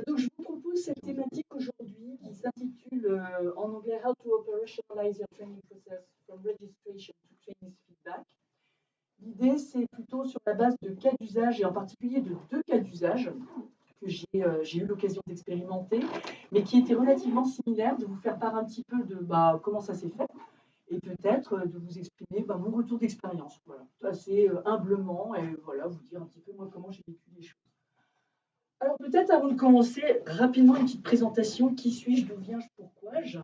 Donc, je vous propose cette thématique aujourd'hui qui s'intitule en anglais How to operationalize your training process from registration to trainees feedback. L'idée, c'est plutôt sur la base de cas d'usage et en particulier de deux cas d'usage que j'ai eu l'occasion d'expérimenter, mais qui étaient relativement similaires, de vous faire part un petit peu de comment ça s'est fait et peut-être de vous exprimer mon retour d'expérience. Voilà, assez humblement et voilà, vous dire un petit peu moi comment j'ai vécu les choses. Alors peut-être avant de commencer, rapidement une petite présentation. Qui suis-je, d'où viens-je, pourquoi-je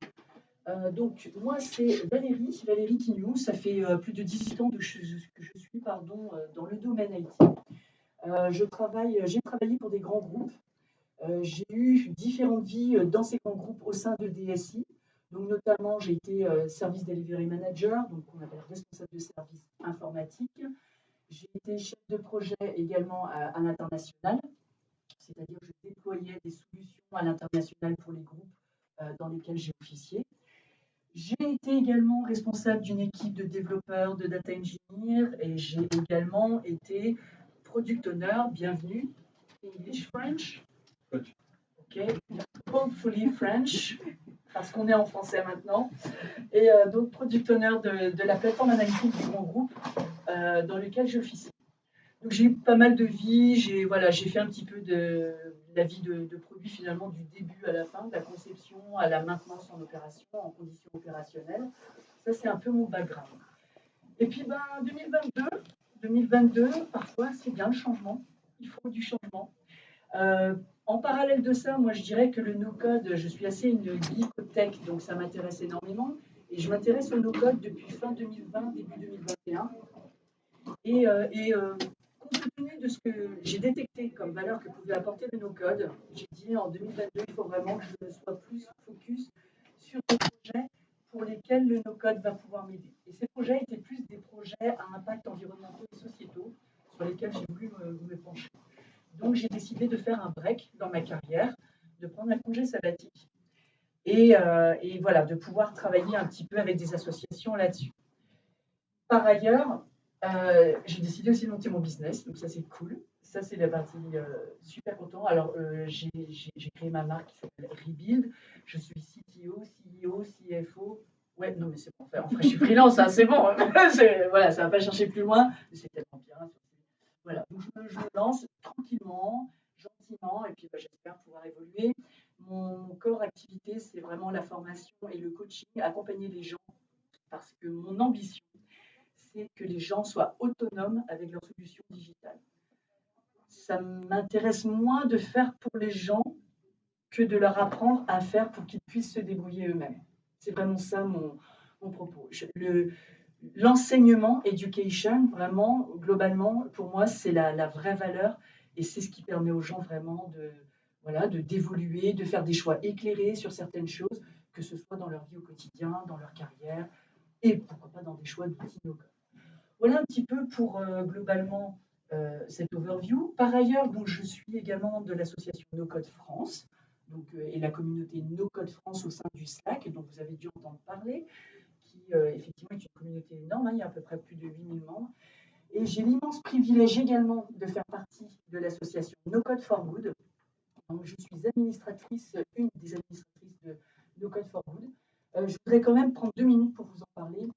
donc moi c'est Valérie Quignou, ça fait plus de 18 ans que je suis dans le domaine IT. J'ai travaillé pour des grands groupes. J'ai eu différentes vies dans ces grands groupes au sein de DSI. Donc notamment j'ai été Service Delivery Manager, donc on appelle responsable de service informatique. J'ai été chef de projet également à l'international, c'est-à-dire que je déployais des solutions à l'international pour les groupes dans lesquels j'ai officié. J'ai été également responsable d'une équipe de développeurs, de data engineers, et j'ai également été product owner. Bienvenue. English, French. Ok. Hopefully French, parce qu'on est en français maintenant. Et donc product owner de la plateforme analytique du grand groupe dans lequel j'officie. Donc j'ai eu pas mal de vies, j'ai fait un petit peu de la vie de produit finalement du début à la fin, de la conception à la maintenance en opération, en conditions opérationnelles. Ça c'est un peu mon background. Et puis 2022, parfois c'est bien le changement, il faut du changement. En parallèle de ça, moi je dirais que le no-code, je suis assez une geek tech, donc ça m'intéresse énormément. Et je m'intéresse au no-code depuis fin 2020, début 2021. Et compte tenu de ce que j'ai détecté comme valeur que pouvait apporter le no-code, j'ai dit en 2022, il faut vraiment que je sois plus focus sur des projets pour lesquels le no-code va pouvoir m'aider. Et ces projets étaient plus des projets à impact environnemental et sociétaux sur lesquels j'ai voulu me pencher. Donc j'ai décidé de faire un break dans ma carrière, de prendre un congé sabbatique et voilà, de pouvoir travailler un petit peu avec des associations là-dessus. Par ailleurs, j'ai décidé aussi de monter mon business, donc ça c'est cool. Ça c'est la partie super content. Alors j'ai créé ma marque qui s'appelle Rebuild. Je suis CTO, CEO, CFO. Ouais, non mais c'est bon. Enfin, je suis freelance, hein, c'est bon. Voilà, ça va pas chercher plus loin. Mais c'est tellement bien. Voilà, donc je me lance tranquillement, gentiment, et puis j'espère pouvoir évoluer. Mon corps activité, c'est vraiment la formation et le coaching, accompagner les gens, parce que mon ambition, c'est que les gens soient autonomes avec leurs solutions digitales. Ça m'intéresse moins de faire pour les gens que de leur apprendre à faire pour qu'ils puissent se débrouiller eux-mêmes. C'est vraiment ça mon propos. L'enseignement, education, vraiment, globalement, pour moi, c'est la vraie valeur et c'est ce qui permet aux gens vraiment d'évoluer, de faire des choix éclairés sur certaines choses, que ce soit dans leur vie au quotidien, dans leur carrière et pourquoi pas dans des choix d'outils no-code. Voilà un petit peu pour globalement cette overview. Par ailleurs, donc, je suis également de l'association No-Code France et la communauté No-Code France au sein du Slack, dont vous avez dû entendre parler, qui effectivement est une communauté énorme, hein, il y a à peu près plus de 8000 membres. Et j'ai l'immense privilège également de faire partie de l'association No-Code for Good. Donc, je suis une des administratrices de No-Code for Good. Je voudrais quand même prendre 2 minutes pour vous en parler,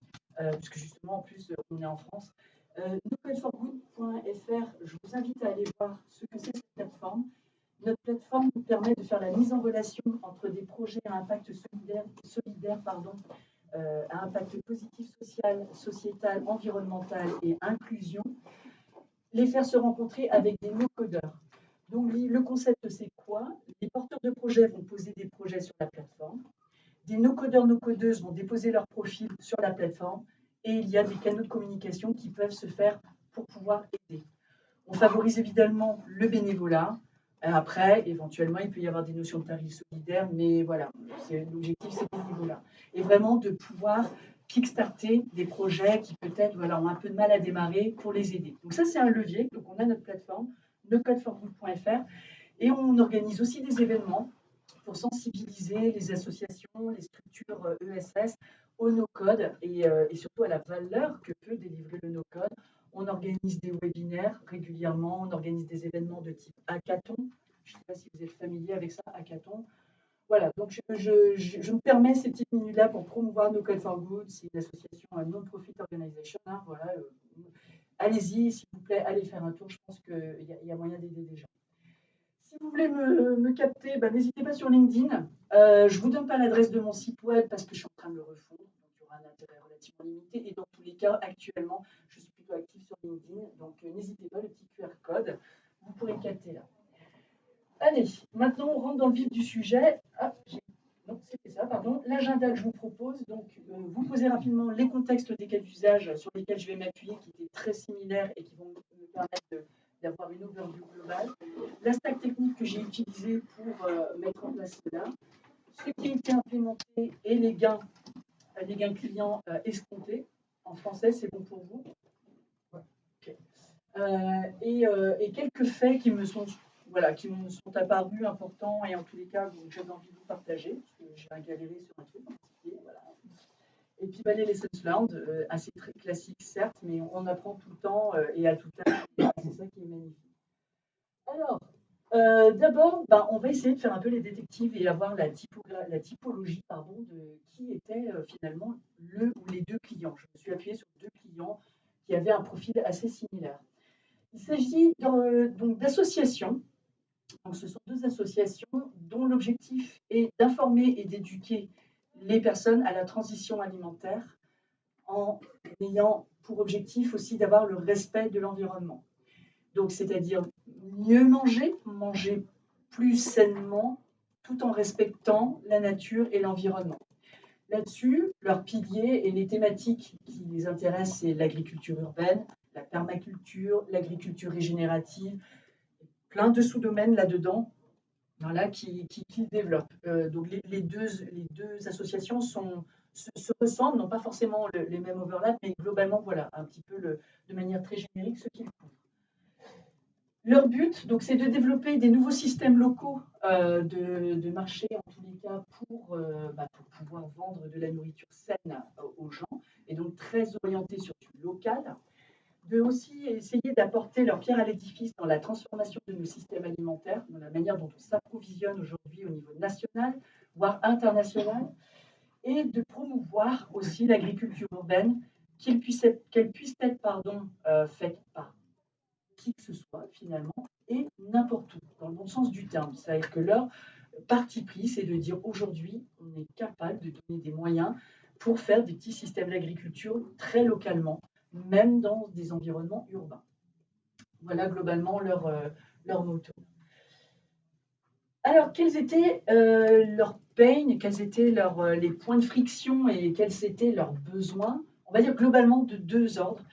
puisque justement, en plus, on est en France. nocodeforgood.fr, je vous invite à aller voir ce que c'est cette plateforme. Notre plateforme nous permet de faire la mise en relation entre des projets à impact solidaire, à impact positif social, sociétal, environnemental et inclusion, les faire se rencontrer avec des no-codeurs. Donc le concept, c'est quoi? Les porteurs de projets vont poser des projets sur la plateforme. Des no-codeurs, no-codeuses vont déposer leur profil sur la plateforme et il y a des canaux de communication qui peuvent se faire pour pouvoir aider. On favorise évidemment le bénévolat. Après, éventuellement, il peut y avoir des notions de tarifs solidaires, mais voilà, l'objectif, c'est le bénévolat. Et vraiment de pouvoir kickstarter des projets qui peut-être ont un peu de mal à démarrer pour les aider. Donc ça, c'est un levier. Donc on a notre plateforme, nocodeforgood.fr, et on organise aussi des événements pour sensibiliser les associations, les structures ESS au no-code et surtout à la valeur que peut délivrer le no-code. On organise des webinaires régulièrement, on organise des événements de type hackathon, Je ne sais pas si vous êtes familier avec ça, hackathon. Voilà, donc je me permets ces petites minutes-là pour promouvoir No Code for Good. C'est une association non-profit organization. Hein, voilà, allez-y, s'il vous plaît, allez faire un tour. Je pense qu'il y a moyen d'aider des gens. Si vous voulez me capter, n'hésitez pas sur LinkedIn. Je ne vous donne pas l'adresse de mon site web parce que je suis en train de le refondre. Donc, il y aura un intérêt relativement limité. Et dans tous les cas, actuellement, je suis plutôt active sur LinkedIn. Donc, n'hésitez pas, le petit QR code, vous pourrez le capter là. Allez, maintenant, on rentre dans le vif du sujet. Ah, non, c'était ça, pardon. L'agenda que je vous propose, donc, vous posez rapidement les contextes des cas d'usage sur lesquels je vais m'appuyer, qui étaient très similaires et qui vont me permettre d'avoir une overview globale. La stack technique que j'ai utilisée pour mettre en place cela, ce qui a été implémenté et les gains clients escomptés. En français, c'est bon pour vous? Ouais. Okay. Et quelques faits qui me sont apparus importants et en tous les cas que j'avais envie de vous partager, parce que j'ai galéré sur un truc en particulier. Voilà. Et puis les lessons learned, assez très classiques certes, mais on apprend tout le temps et à tout âge, c'est ça qui est magnifique. Alors, d'abord, on va essayer de faire un peu les détectives et avoir la typologie de qui était finalement le ou les deux clients. Je me suis appuyée sur deux clients qui avaient un profil assez similaire. Il s'agit donc d'associations. Donc, ce sont deux associations dont l'objectif est d'informer et d'éduquer les personnes à la transition alimentaire en ayant pour objectif aussi d'avoir le respect de l'environnement. Donc, c'est-à-dire mieux manger plus sainement, tout en respectant la nature et l'environnement. Là-dessus, leurs piliers et les thématiques qui les intéressent, c'est l'agriculture urbaine, la permaculture, l'agriculture régénérative, plein de sous-domaines là-dedans, voilà, qui développent. Donc les deux associations se ressemblent, n'ont pas forcément les mêmes overlaps, mais globalement, voilà, un petit peu de manière très générique ce qu'ils couvrent. Leur but, donc, c'est de développer des nouveaux systèmes locaux de marché, en tous les cas, pour pouvoir vendre de la nourriture saine aux gens, et donc très orienté sur du local. De aussi essayer d'apporter leur pierre à l'édifice dans la transformation de nos systèmes alimentaires, dans la manière dont on s'approvisionne aujourd'hui au niveau national, voire international, et de promouvoir aussi l'agriculture urbaine, qu'elle puisse être faite par qui que ce soit finalement, et n'importe où, dans le bon sens du terme. C'est-à-dire que leur parti pris, c'est de dire aujourd'hui, on est capable de donner des moyens pour faire des petits systèmes d'agriculture très localement, même dans des environnements urbains. Voilà globalement leur moto. Alors, quels étaient leurs pains, quels étaient les points de friction et quels étaient leurs besoins? On va dire globalement de deux ordres.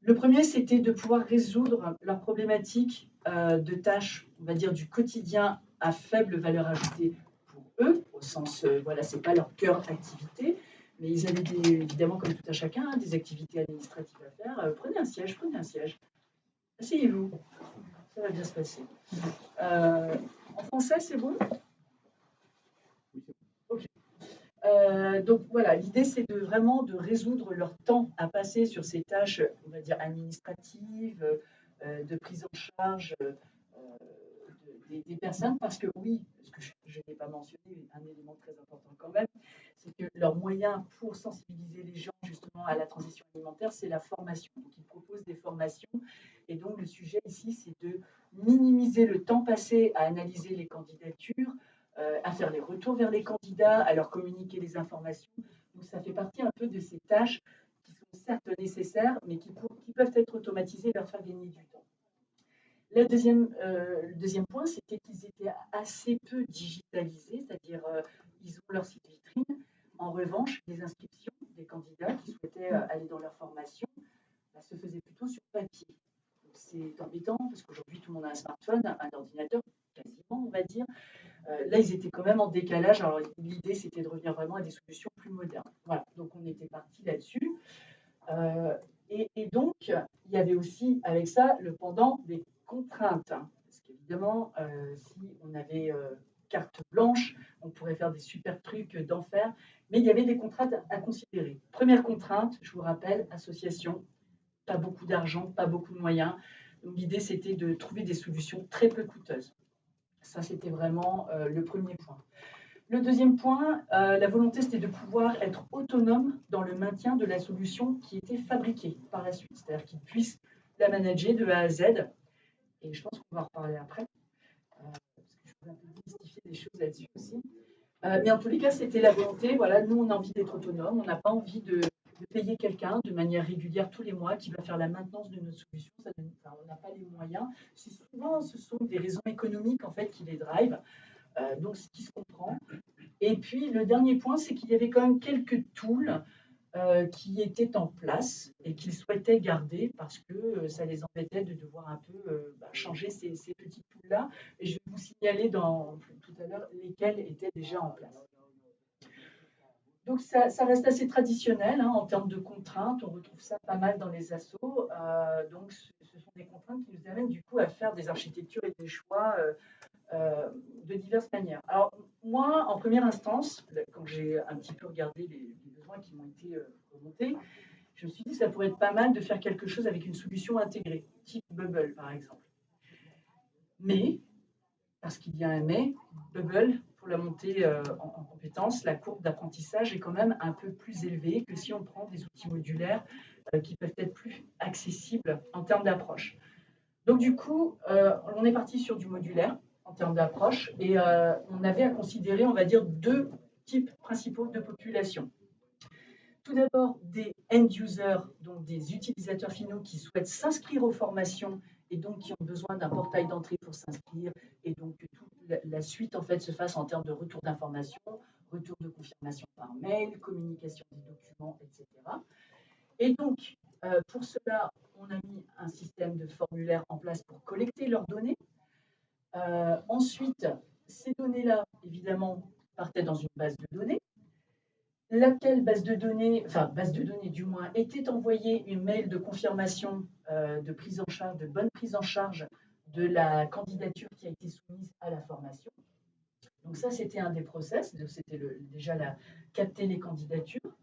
Le premier, c'était de pouvoir résoudre leurs problématiques de tâches, on va dire, du quotidien à faible valeur ajoutée pour eux, au sens, c'est pas leur cœur d'activité, mais ils avaient évidemment, comme tout à chacun, des activités administratives à faire. Prenez un siège. Asseyez-vous, ça va bien se passer. En français, c'est bon? Ok. Donc voilà, l'idée c'est vraiment de résoudre leur temps à passer sur ces tâches, on va dire administratives, de prise en charge des personnes, parce que oui, ce que je n'ai pas mentionné, un élément très important quand même, c'est que leur moyen pour sensibiliser les gens justement à la transition alimentaire, c'est la formation. Donc ils proposent des formations, et donc le sujet ici, c'est de minimiser le temps passé à analyser les candidatures, à faire les retours vers les candidats, à leur communiquer les informations. Donc ça fait partie un peu de ces tâches qui sont certes nécessaires, mais qui peuvent être automatisées et leur faire gagner du temps. Le deuxième point, c'était qu'ils étaient assez peu digitalisés, c'est-à-dire ils ont leur site vitrine. En revanche, les inscriptions des candidats qui souhaitaient aller dans leur formation se faisaient plutôt sur papier. C'est embêtant parce qu'aujourd'hui, tout le monde a un smartphone, un ordinateur, quasiment, on va dire. Là, ils étaient quand même en décalage. Alors, l'idée, c'était de revenir vraiment à des solutions plus modernes. Voilà, donc on était parti là-dessus. Et donc, il y avait aussi, avec ça, le pendant des contraintes. Parce qu'évidemment, si on avait carte blanche, on pourrait faire des super trucs d'enfer. Mais il y avait des contraintes à considérer. Première contrainte, je vous rappelle, association, pas beaucoup d'argent, pas beaucoup de moyens. Donc, l'idée, c'était de trouver des solutions très peu coûteuses. Ça, c'était vraiment le premier point. Le deuxième point, la volonté, c'était de pouvoir être autonome dans le maintien de la solution qui était fabriquée par la suite. C'est-à-dire qu'ils puissent la manager de A à Z. Et je pense qu'on va en reparler après, parce que je vais un peu démystifier des choses là-dessus aussi. Mais en tous les cas, c'était la volonté. Voilà, nous, on a envie d'être autonome. On n'a pas envie de payer quelqu'un de manière régulière tous les mois qui va faire la maintenance de notre solution. On n'a pas les moyens. Souvent, ce sont des raisons économiques en fait qui les drivent. Donc, ce qui se comprend. Et puis, le dernier point, c'est qu'il y avait quand même quelques tools qui étaient en place et qu'ils souhaitaient garder parce que ça les embêtait de devoir un peu changer ces petits tools-là. Et je vais vous signaler tout à l'heure lesquels étaient déjà en place. Donc ça reste assez traditionnel en termes de contraintes. On retrouve ça pas mal dans les assos. Donc ce sont des contraintes qui nous amènent du coup à faire des architectures et des choix de diverses manières. Alors moi, en première instance, quand j'ai un petit peu regardé les besoins qui m'ont été remontés, je me suis dit que ça pourrait être pas mal de faire quelque chose avec une solution intégrée, type Bubble par exemple. Mais, parce qu'il y a un mais, Bubble, pour la montée en compétences, la courbe d'apprentissage est quand même un peu plus élevée que si on prend des outils modulaires qui peuvent être plus accessibles en termes d'approche. Donc du coup, on est parti sur du modulaire en termes d'approche et on avait à considérer, on va dire, deux types principaux de population. Tout d'abord, des end-users, donc des utilisateurs finaux qui souhaitent s'inscrire aux formations et donc qui ont besoin d'un portail d'entrée pour s'inscrire et donc que toute la suite en fait se fasse en termes de retour d'information, retour de confirmation par mail, communication des documents, etc. Et donc, pour cela, on a mis un système de formulaire en place pour collecter leurs données. Ensuite, ces données-là, évidemment, partaient dans une base de données. Laquelle base de données du moins, était envoyée une mail de confirmation de prise en charge, de bonne prise en charge de la candidature qui a été soumise à la formation. Donc ça, c'était un des process, c'était déjà capter les candidatures.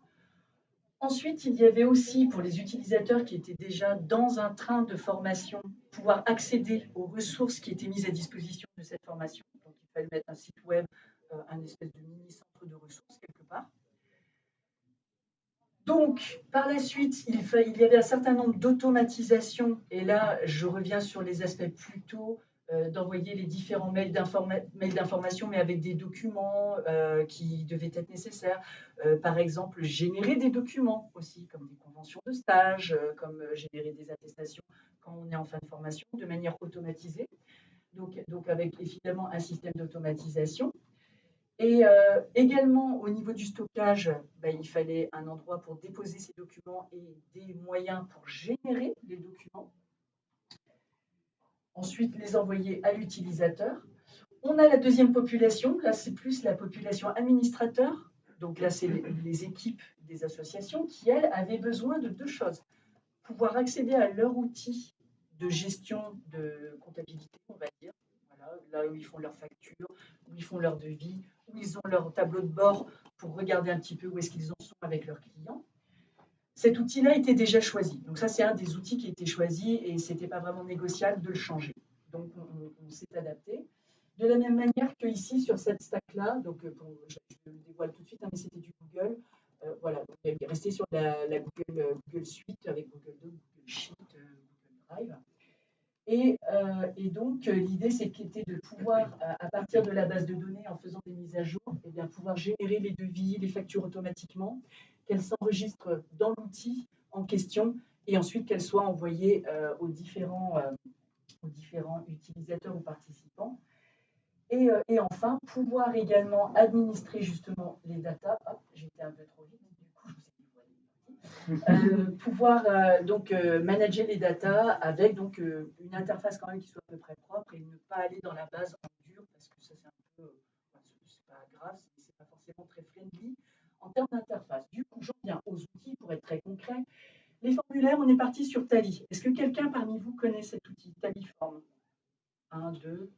Ensuite, il y avait aussi pour les utilisateurs qui étaient déjà dans un train de formation, pouvoir accéder aux ressources qui étaient mises à disposition de cette formation. Donc il fallait mettre un site web, un espèce de mini-centre de ressources quelque part. Donc, par la suite, il y avait un certain nombre d'automatisations, et là, je reviens sur les aspects plutôt d'envoyer les différents mails d'information, mais avec des documents qui devaient être nécessaires. Par exemple, générer des documents aussi, comme des conventions de stage, comme générer des attestations quand on est en fin de formation, de manière automatisée. Donc avec évidemment un système d'automatisation. Et également, au niveau du stockage, il fallait un endroit pour déposer ces documents et des moyens pour générer les documents. Ensuite, les envoyer à l'utilisateur. On a la deuxième population, là c'est plus la population administrateur. Donc là, c'est les équipes des associations qui, elles, avaient besoin de deux choses. Pouvoir accéder à leur outil de gestion de comptabilité, on va dire. Voilà, là où ils font leurs factures, où ils font leurs devis, où ils ont leur tableau de bord pour regarder un petit peu où est-ce qu'ils en sont avec leurs clients. Cet outil-là était déjà choisi. Donc ça, c'est un des outils qui a été choisi et ce n'était pas vraiment négociable de le changer. Donc on s'est adapté. De la même manière que ici sur cette stack-là, donc je le dévoile tout de suite, mais c'était du Google. Voilà, donc il est resté sur la Google Suite avec Google Doc, Google Sheet, Google Drive. Et donc, l'idée, c'était de pouvoir, à partir de la base de données, en faisant des mises à jour, eh bien, pouvoir générer les devis, les factures automatiquement, qu'elles s'enregistrent dans l'outil en question et ensuite qu'elles soient envoyées aux différents utilisateurs ou participants. Et enfin, pouvoir également administrer justement les datas. Hop, j'étais un peu trop vite, du coup, je vous ai pouvoir manager les datas avec donc une interface quand même qui soit à peu près propre et ne pas aller dans la base en dur parce que ça c'est un peu c'est pas grave, c'est pas forcément très friendly en termes d'interface. Du coup, j'en viens aux outils pour être très concret. Les formulaires, on est parti sur Tally. Est-ce que quelqu'un parmi vous connaît cet outil Tallyform? 1, 2.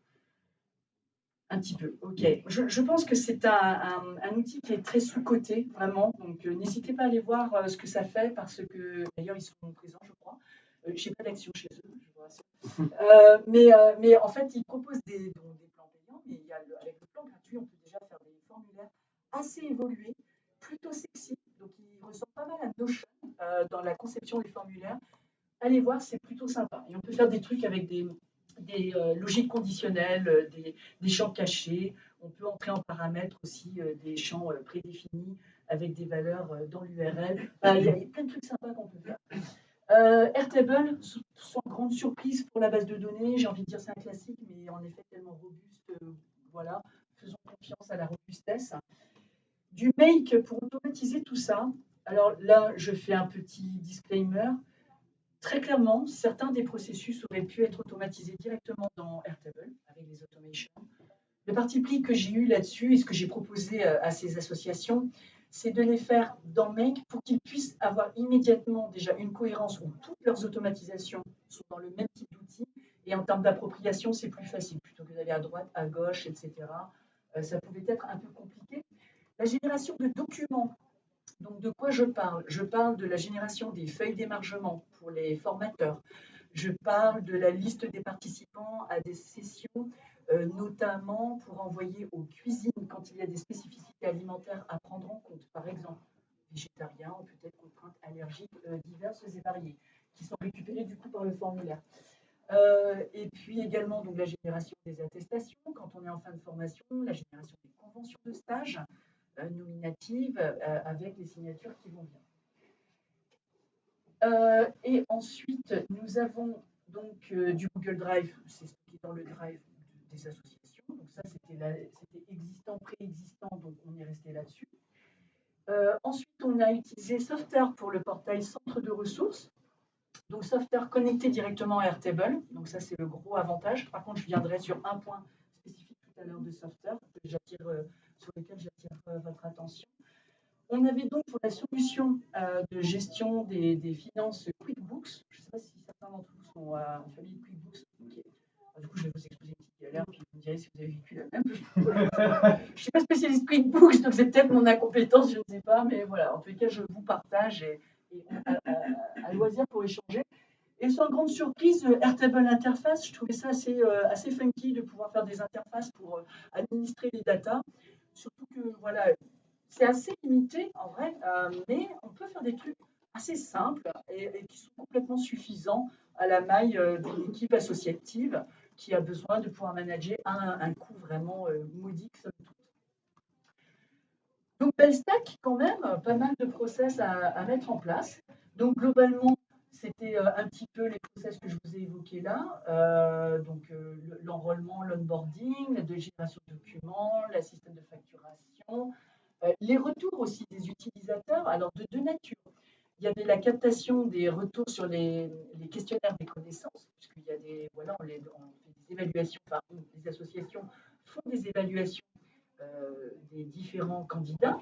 Un petit peu, ok. Je pense que c'est un outil qui est très sous-coté, vraiment. Donc, n'hésitez pas à aller voir ce que ça fait, parce que, d'ailleurs, ils sont présents, je crois. Je n'ai pas d'action chez eux, je vous rassure. Mais en fait, ils proposent des plans payants, assez évolué, plutôt sexy. Donc, il ressemble pas mal à Notion dans la conception des formulaires. Allez voir, c'est plutôt sympa. Et on peut faire des trucs avec des logiques conditionnelles, des champs cachés. On peut entrer en paramètres aussi des champs prédéfinis avec des valeurs dans l'URL. Il y a plein de trucs sympas qu'on peut faire. Airtable, sans grande surprise pour la base de données, j'ai envie de dire c'est un classique, mais en effet tellement robuste, voilà, faisons confiance à la robustesse. Du make pour automatiser tout ça. Alors là, je fais un petit disclaimer. Très clairement, certains des processus auraient pu être automatisés directement dans Airtable avec les automations. Le parti pris que j'ai eu là-dessus et ce que j'ai proposé à ces associations, c'est de les faire dans Make pour qu'ils puissent avoir immédiatement déjà une cohérence où toutes leurs automatisations sont dans le même type d'outil. Et en termes d'appropriation, c'est plus facile plutôt que d'aller à droite, à gauche, etc. Ça pouvait être un peu compliqué. La génération de documents. Donc, de quoi je parle? Je parle de la génération des feuilles d'émargement pour les formateurs. Je parle de la liste des participants à des sessions, notamment pour envoyer aux cuisines quand il y a des spécificités alimentaires à prendre en compte, par exemple végétariens ou peut-être contraintes allergiques diverses et variées, qui sont récupérées du coup par le formulaire. Et puis également donc, la génération des attestations quand on est en fin de formation, la génération des conventions de stage, nominative avec les signatures qui vont bien. Et ensuite, nous avons donc du Google Drive, c'est ce qui est dans le Drive des associations. Donc ça, c'était existant, préexistant, donc on est resté là-dessus. Ensuite, on a utilisé Software pour le portail centre de ressources. Donc Software connecté directement à Airtable. Donc ça, c'est le gros avantage. Par contre, je viendrai sur un point spécifique tout à l'heure de Software sur lequel j'attire votre attention. On avait donc pour la solution de gestion des finances QuickBooks, je ne sais pas si certains d'entre vous sont en famille de QuickBooks. Okay. Du coup, je vais vous exposer une petite galère, puis vous me direz si vous avez vécu la même. Je ne suis pas spécialiste QuickBooks, donc c'est peut-être mon incompétence, je ne sais pas, mais voilà, en tout cas, je vous partage et à loisir pour échanger. Et sans grande surprise, Airtable Interface, je trouvais ça assez funky de pouvoir faire des interfaces pour administrer les datas. Surtout que, voilà, c'est assez limité en vrai, mais on peut faire des trucs assez simples et qui sont complètement suffisants à la maille d'une équipe associative qui a besoin de pouvoir manager un coût vraiment modique, somme toute. Donc, belle stack quand même, pas mal de process à mettre en place. Donc, globalement, c'était un petit peu les process que je vous ai évoqués là. Donc, l'enrôlement, l'onboarding, la génération de documents, le système de facturation, les retours aussi des utilisateurs, alors de deux natures. Il y avait la captation des retours sur les questionnaires des connaissances, puisqu'il y a des, voilà, on fait des évaluations, enfin, les associations font des évaluations des différents candidats,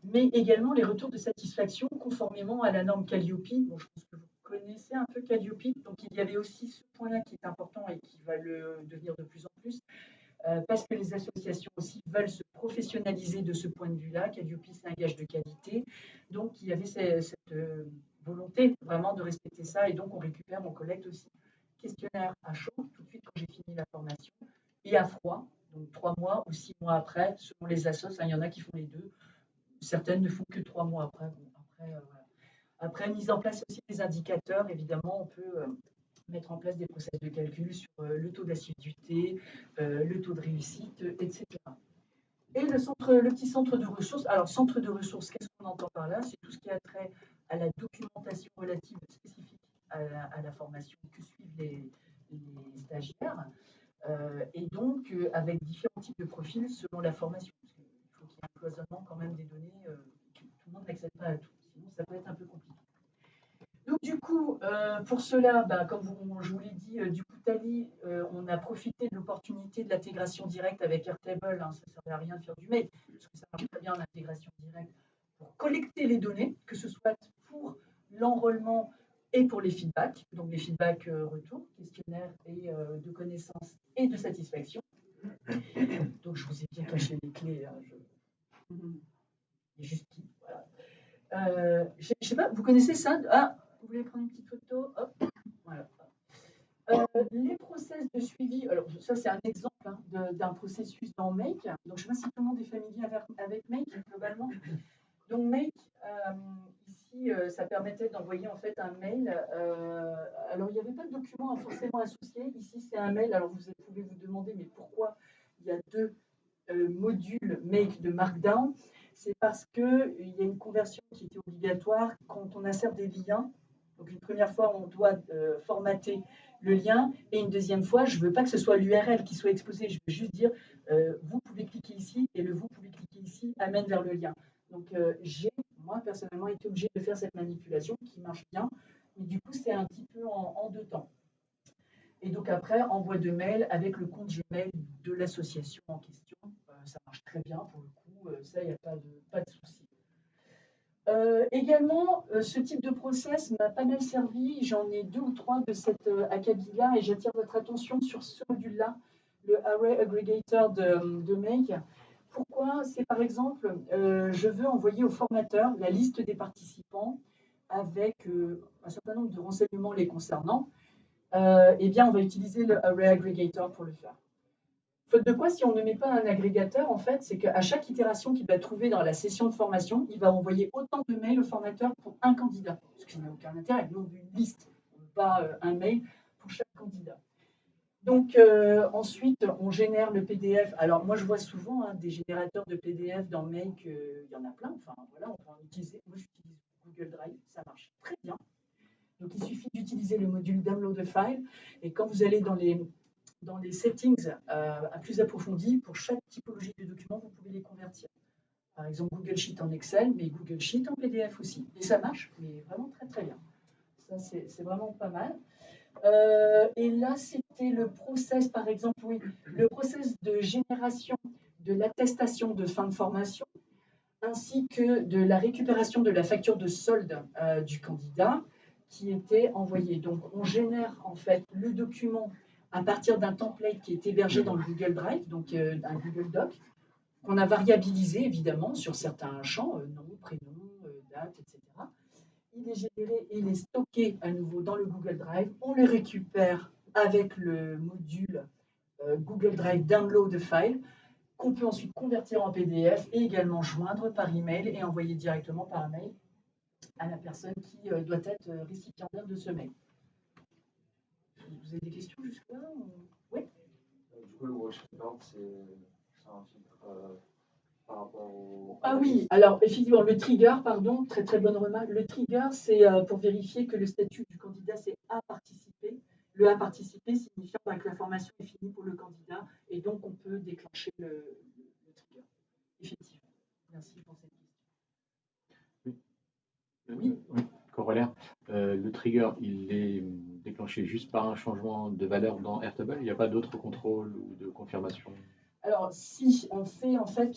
mais également les retours de satisfaction conformément à la norme Calliope. Bon, je pense que vous connaissez un peu Calliope, donc il y avait aussi ce point-là qui est important et qui va le devenir de plus en plus. Parce que les associations aussi veulent se professionnaliser de ce point de vue-là. Calliope, c'est un gage de qualité. Donc, il y avait cette volonté vraiment de respecter ça. Et donc, on collecte aussi questionnaire à chaud, tout de suite quand j'ai fini la formation, et à froid, donc 3 mois ou 6 mois après, selon les assos. Il y en a qui font les deux. Certaines ne font que 3 mois après. Bon, voilà. Après, mise en place aussi des indicateurs, évidemment, on peut mettre en place des process de calcul sur le taux d'assiduité, le taux de réussite, etc. Et le petit centre de ressources. Alors, centre de ressources, qu'est-ce qu'on entend par là? C'est tout ce qui a trait à la documentation relative spécifique à la formation que suivent les stagiaires. Et donc, avec différents types de profils selon la formation. Parce qu'il faut qu'il y ait un cloisonnement quand même des données. Tout le monde n'accède pas à tout. Sinon, ça peut être un peu compliqué. Donc du coup, pour cela, comme je vous l'ai dit, du coup, Tally, on a profité de l'opportunité de l'intégration directe avec Airtable. Hein, ça ne servait à rien de faire du mail, parce que ça marche très bien l'intégration directe pour collecter les données, que ce soit pour l'enrôlement et pour les feedbacks, donc les feedbacks retour, questionnaire et de connaissances et de satisfaction. Donc je vous ai bien caché les clés. Hein, juste qui, voilà. Je ne sais pas, vous connaissez ça? Ah, vous voulez prendre une petite photo? Hop, voilà. Les process de suivi, alors ça c'est un exemple hein, d'un processus dans Make. Donc je ne sais pas si tout le monde est familier avec Make globalement. Donc Make, ici, ça permettait d'envoyer en fait un mail. Alors il n'y avait pas de document forcément associé. Ici c'est un mail. Alors vous pouvez vous demander mais pourquoi il y a deux modules Make de Markdown? C'est parce qu'il y a une conversion qui était obligatoire quand on insère des liens. Donc une première fois, on doit formater le lien et une deuxième fois, je ne veux pas que ce soit l'URL qui soit exposé. Je veux juste dire, vous pouvez cliquer ici et le vous pouvez cliquer ici amène vers le lien. Donc j'ai, moi personnellement, été obligé de faire cette manipulation qui marche bien, mais du coup, c'est un petit peu en deux temps. Et donc après, envoi de mail avec le compte Gmail de l'association en question. Ça marche très bien pour le coup, ça, il n'y a pas de souci. Également, ce type de process m'a pas mal servi. J'en ai 2 ou 3 de cette acabit-là et j'attire votre attention sur ce module-là, le Array Aggregator de Make. Pourquoi? C'est par exemple, je veux envoyer au formateur la liste des participants avec un certain nombre de renseignements les concernant. Eh bien, on va utiliser le Array Aggregator pour le faire. Faute de quoi, si on ne met pas un agrégateur, en fait, c'est qu'à chaque itération qu'il va trouver dans la session de formation, il va envoyer autant de mails au formateur pour un candidat. Ce qui n'a aucun intérêt, non d'une liste, pas un mail pour chaque candidat. Donc ensuite, on génère le PDF. Alors moi, je vois souvent des générateurs de PDF dans Make, il y en a plein. Enfin voilà, on peut en utiliser. Moi, j'utilise Google Drive, ça marche très bien. Donc il suffit d'utiliser le module Download a File. Et quand vous allez dans les settings à plus approfondis, pour chaque typologie de document, vous pouvez les convertir. Par exemple, Google Sheet en Excel, mais Google Sheet en PDF aussi. Et ça marche, mais vraiment très très bien. Ça, c'est vraiment pas mal. Et là, c'était le process, par exemple, oui, le process de génération de l'attestation de fin de formation, ainsi que de la récupération de la facture de solde du candidat qui était envoyée. Donc, on génère en fait le document à partir d'un template qui est hébergé dans le Google Drive, donc un Google Doc, qu'on a variabilisé évidemment sur certains champs, nom, prénom, date, etc. Il est généré et il est stocké à nouveau dans le Google Drive. On le récupère avec le module Google Drive Download File qu'on peut ensuite convertir en PDF et également joindre par email et envoyer directement par mail à la personne qui doit être récipiendaire de ce mail. Vous avez des questions jusque-là? Oui. Du coup, le watchdog, c'est un filtre par rapport au... Ah oui, alors effectivement, le trigger, pardon, très très bonne remarque. Le trigger, c'est pour vérifier que le statut du candidat, c'est à participer. Le à participer signifiant que la formation est finie pour le candidat et donc on peut déclencher le trigger. Effectivement. Merci pour cette question. Oui. Oui, corollaire. Le trigger, il est déclenché juste par un changement de valeur dans Airtable. Il n'y a pas d'autre contrôle ou de confirmation? Alors, si on fait en fait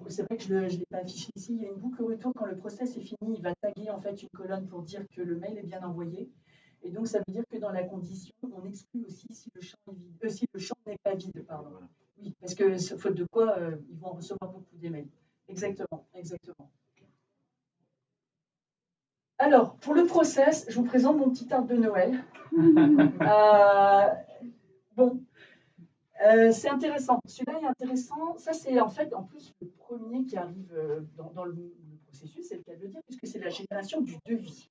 c'est vrai que je ne l'ai pas affiché ici, il y a une boucle retour quand le process est fini, il va taguer en fait une colonne pour dire que le mail est bien envoyé. Et donc, ça veut dire que dans la condition, on exclut aussi si le champ est vide, si le champ n'est pas vide, pardon. Voilà. Oui, parce que faute de quoi, ils vont recevoir beaucoup d'emails. Exactement, exactement. Alors, pour le process, je vous présente mon petit arbre de Noël. Bon, c'est intéressant. Celui-là est intéressant. Ça, c'est en fait, en plus, le premier qui arrive dans le processus, c'est le cas de le dire, puisque c'est la génération du devis.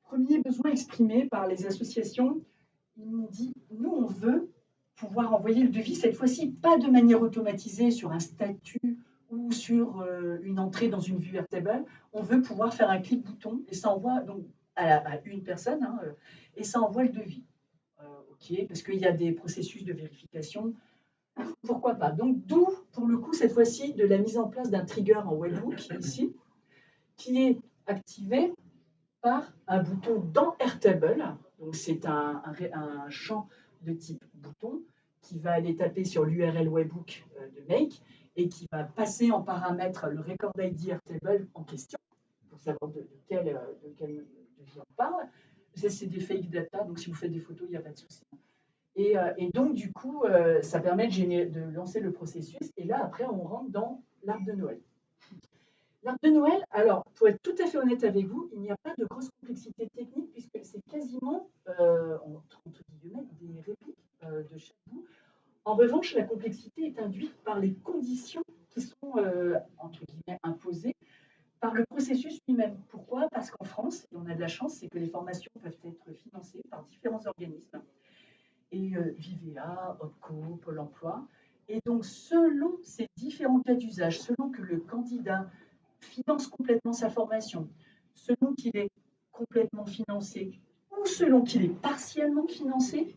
Premier besoin exprimé par les associations, ils m'ont dit, nous, on veut pouvoir envoyer le devis, cette fois-ci, pas de manière automatisée sur un statut ou sur une entrée dans une vue Airtable. On veut pouvoir faire un clic bouton et ça envoie donc, à une personne et ça envoie le devis. OK, parce qu'il y a des processus de vérification. Pourquoi pas? Donc, d'où, pour le coup, cette fois-ci, de la mise en place d'un trigger en webhook, ici, qui est activé par un bouton dans Airtable. Donc, c'est un champ de type bouton qui va aller taper sur l'URL webhook de Make et qui va passer en paramètre le record ID Airtable en question pour savoir de quel devis on parle. C'est des fake data, donc si vous faites des photos, il n'y a pas de souci. Et donc, du coup, ça permet de lancer le processus. Et là, après, on rentre dans l'arbre de Noël. L'arbre de Noël, alors, pour être tout à fait honnête avec vous, il n'y a pas de grosse complexité technique puisque c'est quasiment, entre guillemets, des répliques de chaque bout. En revanche, la complexité est induite par les conditions qui sont, entre guillemets, imposées par le processus lui-même. Pourquoi? Parce qu'en France, et on a de la chance, c'est que les formations peuvent être financées par différents organismes, et Vivea, OPCO, Pôle emploi. Et donc, selon ces différents cas d'usage, selon que le candidat finance complètement sa formation, selon qu'il est complètement financé ou selon qu'il est partiellement financé,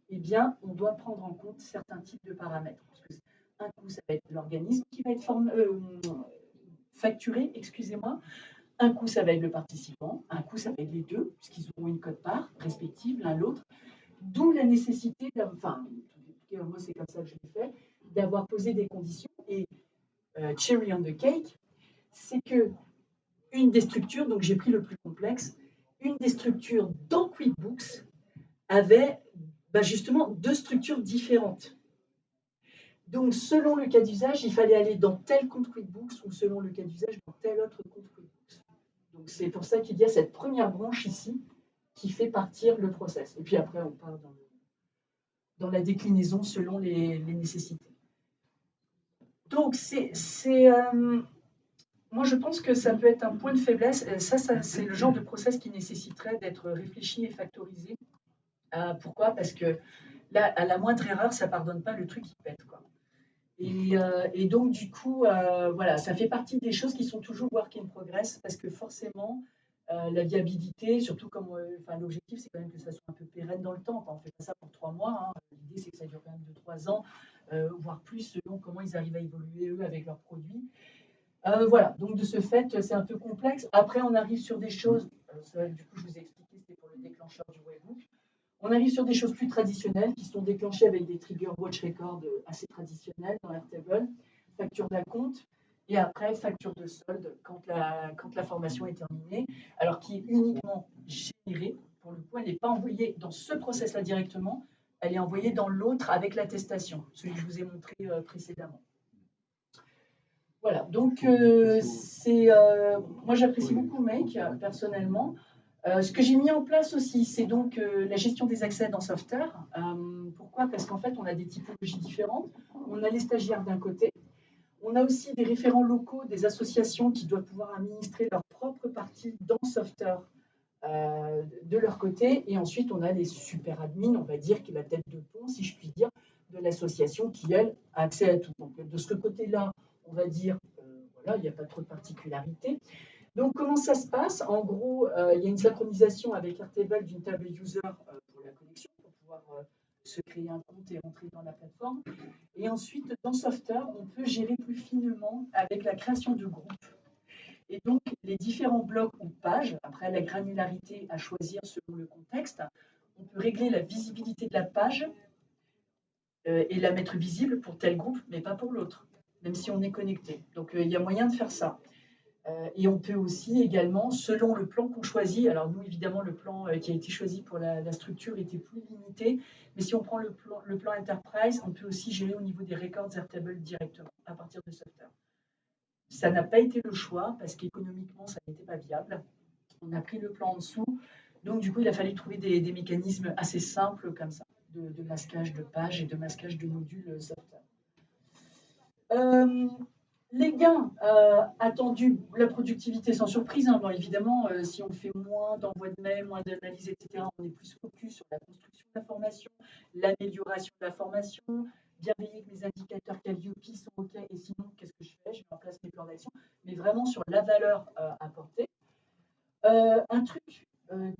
eh bien, on doit prendre en compte certains types de paramètres. Parce que un coup, ça va être l'organisme qui va être facturé, excusez-moi. Un coup, ça va être le participant. Un coup, ça va être les deux, puisqu'ils auront une quote-part respective l'un l'autre. D'où la nécessité, moi c'est comme ça que je l'ai fait, d'avoir posé des conditions. Et cherry on the cake, c'est que une des structures, donc j'ai pris le plus complexe, une des structures dans QuickBooks avait justement deux structures différentes. Donc selon le cas d'usage, il fallait aller dans tel compte QuickBooks ou selon le cas d'usage dans tel autre compte QuickBooks. Donc c'est pour ça qu'il y a cette première branche ici qui fait partir le process. Et puis après, on part dans la déclinaison selon les nécessités. Donc moi, je pense que ça peut être un point de faiblesse. Ça c'est le genre de process qui nécessiterait d'être réfléchi et factorisé. Pourquoi? Parce que là, à la moindre erreur, ça ne pardonne pas le truc qui pète, quoi. Et donc, du coup, voilà, ça fait partie des choses qui sont toujours work in progress parce que forcément, la viabilité, surtout comme l'objectif, c'est quand même que ça soit un peu pérenne dans le temps. Enfin, on ne fait pas ça pour 3 mois. Hein. L'idée, c'est que ça dure quand même 2-3 ans, voire plus, selon comment ils arrivent à évoluer, eux, avec leurs produits. Voilà, donc de ce fait, c'est un peu complexe. Après, on arrive sur des choses, du coup, je vous ai expliqué, c'était pour le déclencheur du webbook. On arrive sur des choses plus traditionnelles qui sont déclenchées avec des triggers watch record assez traditionnels dans Airtable, facture d'acompte et après facture de solde quand la formation est terminée, alors qui est uniquement générée. Pour le coup, elle n'est pas envoyée dans ce process-là directement, elle est envoyée dans l'autre avec l'attestation, celui que je vous ai montré précédemment. Voilà, donc moi j'apprécie beaucoup Make personnellement. Ce que j'ai mis en place aussi, c'est donc la gestion des accès dans Software. Pourquoi? Parce qu'en fait, on a des typologies différentes. On a les stagiaires d'un côté. On a aussi des référents locaux, des associations qui doivent pouvoir administrer leur propre partie dans Software de leur côté. Et ensuite, on a les super admins, on va dire, qui est la tête de pont, si je puis dire, de l'association qui, elle, a accès à tout. Donc, de ce côté-là, on va dire, voilà, il n'y a pas trop de particularité. Donc, comment ça se passe? En gros, il y a une synchronisation avec Airtable d'une table user pour la connexion, pour pouvoir se créer un compte et rentrer dans la plateforme. Et ensuite, dans Software, on peut gérer plus finement avec la création de groupes. Et donc, les différents blocs ou pages, après la granularité à choisir selon le contexte, on peut régler la visibilité de la page et la mettre visible pour tel groupe, mais pas pour l'autre, même si on est connecté. Donc, il y a moyen de faire ça. Et on peut aussi également, selon le plan qu'on choisit, alors nous évidemment le plan qui a été choisi pour la structure était plus limité, mais si on prend le plan Enterprise, on peut aussi gérer au niveau des records Airtable directement à partir de Software. Ça n'a pas été le choix parce qu'économiquement ça n'était pas viable. On a pris le plan en dessous, donc du coup il a fallu trouver des mécanismes assez simples comme ça, de masquage de pages et de masquage de modules Software. Les gains attendus, la productivité sans surprise, hein. Bon, évidemment, si on fait moins d'envoi de mails, moins d'analyses, etc., on est plus focus sur la construction de la formation, l'amélioration de la formation, bien veiller que mes indicateurs Calliope sont OK, et sinon, qu'est-ce que je fais? Je mets en place mes plans d'action, mais vraiment sur la valeur apportée. Un truc que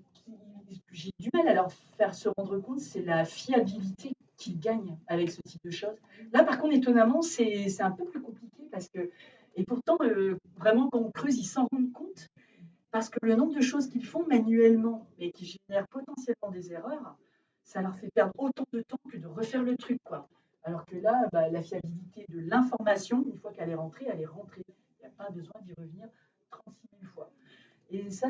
j'ai du mal à leur faire se rendre compte, c'est la fiabilité qu'ils gagnent avec ce type de choses. Là, par contre, étonnamment, c'est un peu plus compliqué parce que, et pourtant, vraiment, quand on creuse, ils s'en rendent compte parce que le nombre de choses qu'ils font manuellement et qui génèrent potentiellement des erreurs, ça leur fait perdre autant de temps que de refaire le truc, quoi. Alors que là, la fiabilité de l'information, une fois qu'elle est rentrée, elle est rentrée. Il n'y a pas besoin d'y revenir 36 000 fois. Et ça,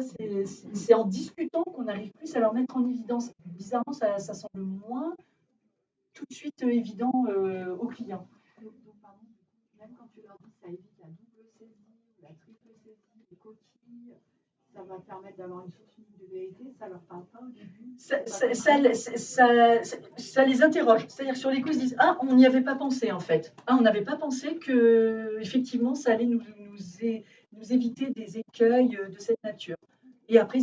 c'est en discutant qu'on arrive plus à leur mettre en évidence. Bizarrement, ça semble moins tout de suite évident aux clients. Donc, pardon, même quand tu leur dis ça évite la double saisie, la triple saisie, les coquilles, ça va permettre d'avoir une source unique de vérité, ça leur parle pas au début? Ça les interroge. C'est-à-dire sur les coups, ils se disent ah, on n'y avait pas pensé en fait. Ah, on n'avait pas pensé que effectivement ça allait nous éviter des écueils de cette nature. Et après,